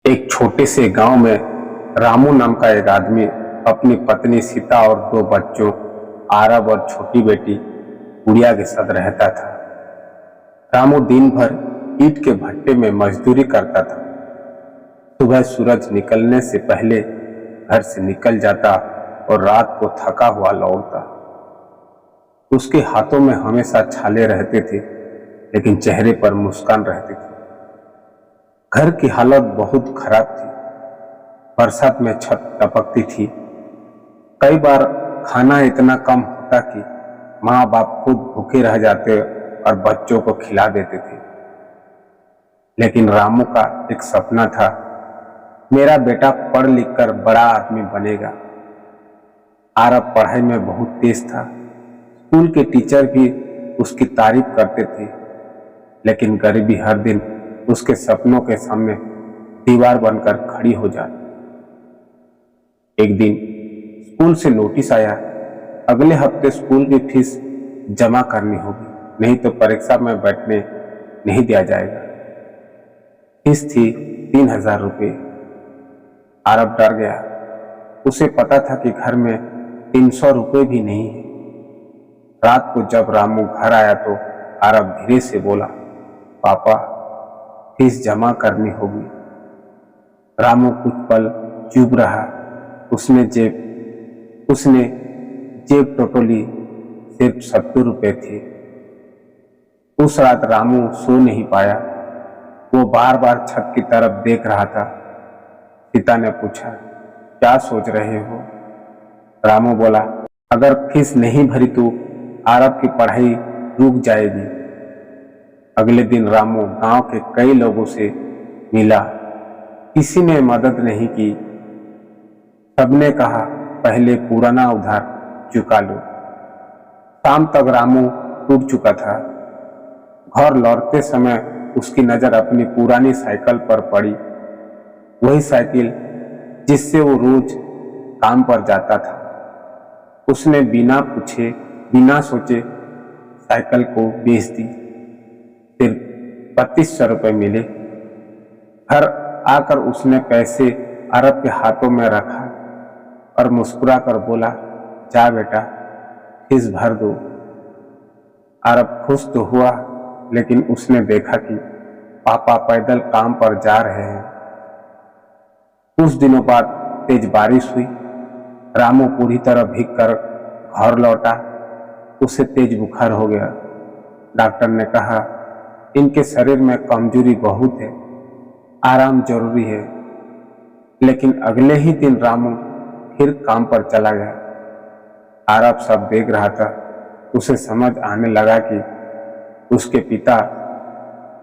एक छोटे से गांव में रामू नाम का एक आदमी अपनी पत्नी सीता और दो बच्चों आरब और छोटी बेटी गुड़िया के साथ रहता था। रामू दिन भर ईंट के भट्टे में मजदूरी करता था। सुबह सूरज निकलने से पहले घर से निकल जाता और रात को थका हुआ लौटता। उसके हाथों में हमेशा छाले रहते थे, लेकिन चेहरे पर मुस्कान रहती थी। घर की हालत बहुत खराब थी। बरसात में छत टपकती थी। कई बार खाना इतना कम होता कि माँ बाप खुद भूखे रह जाते और बच्चों को खिला देते थे। लेकिन रामू का एक सपना था, मेरा बेटा पढ़ लिख कर बड़ा आदमी बनेगा। आरब पढ़ाई में बहुत तेज था। स्कूल के टीचर भी उसकी तारीफ करते थे, लेकिन गरीबी हर दिन उसके सपनों के सामने दीवार बनकर खड़ी हो जाती। एक दिन स्कूल से नोटिस आया, अगले हफ्ते स्कूल की फीस जमा करनी होगी, नहीं तो परीक्षा में बैठने नहीं दिया जाएगा। फीस थी 3000 रुपये। आरब डर गया। उसे पता था कि घर में 300 रुपये भी नहीं है। रात को जब रामू घर आया तो आरब धीरे से बोला, पापा फीस जमा करनी होगी। रामू कुछ पल चुप रहा। उसने जेब टटोली, सिर्फ 70 रुपये थे। उस रात रामू सो नहीं पाया। वो बार बार छत की तरफ देख रहा था। सीता ने पूछा, क्या सोच रहे हो? रामू बोला, अगर फीस नहीं भरी तो आरब की पढ़ाई रुक जाएगी। अगले दिन रामू गांव के कई लोगों से मिला। किसी ने मदद नहीं की। सबने कहा, पहले पुराना उधार चुका लो। शाम तक रामू टूट चुका था। घर लौटते समय उसकी नजर अपनी पुरानी साइकिल पर पड़ी। वही साइकिल जिससे वो रोज काम पर जाता था। उसने बिना पूछे बिना सोचे साइकिल को बेच दी। सिर्फ 3200 रुपये मिले। घर आकर उसने पैसे अरब के हाथों में रखा और मुस्कुरा कर बोला, जा बेटा फीस भर दो। अरब खुश तो हुआ, लेकिन उसने देखा कि पापा पैदल काम पर जा रहे हैं। कुछ दिनों बाद तेज बारिश हुई। रामू पूरी तरह भीग कर घर लौटा। उसे तेज बुखार हो गया। डॉक्टर ने कहा, इनके शरीर में कमजोरी बहुत है, आराम जरूरी है। लेकिन अगले ही दिन रामू फिर काम पर चला गया। आरब सब देख रहा था। उसे समझ आने लगा कि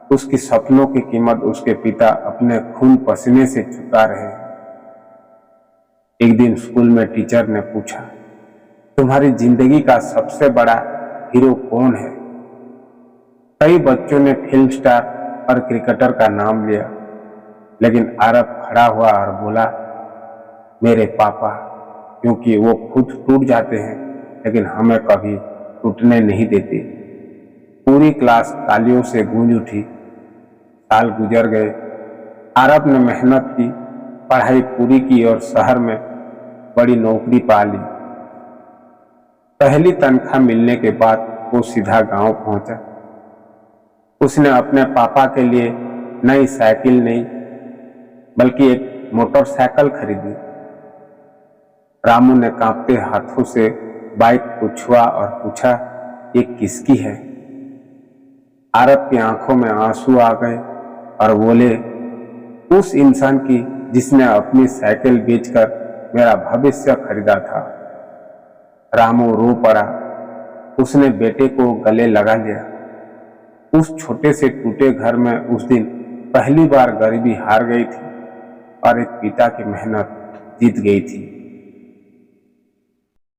उसके सपनों की कीमत उसके पिता अपने खून पसीने से चुका रहे हैं। एक दिन स्कूल में टीचर ने पूछा, तुम्हारी जिंदगी का सबसे बड़ा हीरो कौन है? कई बच्चों ने फिल्म स्टार और क्रिकेटर का नाम लिया, लेकिन आरब खड़ा हुआ और बोला, मेरे पापा, क्योंकि वो खुद टूट जाते हैं लेकिन हमें कभी टूटने नहीं देते। पूरी क्लास तालियों से गूंज उठी। साल गुजर गए। आरब ने मेहनत की, पढ़ाई पूरी की और शहर में बड़ी नौकरी पा ली। पहली तनख्वाह मिलने के बाद वो सीधा गांव पहुंचा। उसने अपने पापा के लिए नई साइकिल नहीं बल्कि एक मोटरसाइकिल खरीदी। रामू ने कांपते हाथों से बाइक को छुआ और पूछा, ये किसकी है? आरब की आंखों में आंसू आ गए और बोले, उस इंसान की जिसने अपनी साइकिल बेचकर मेरा भविष्य खरीदा था। रामू रो पड़ा। उसने बेटे को गले लगा लिया। उस छोटे से टूटे घर में उस दिन पहली बार गरीबी हार गई थी और एक पिता की मेहनत जीत गई थी।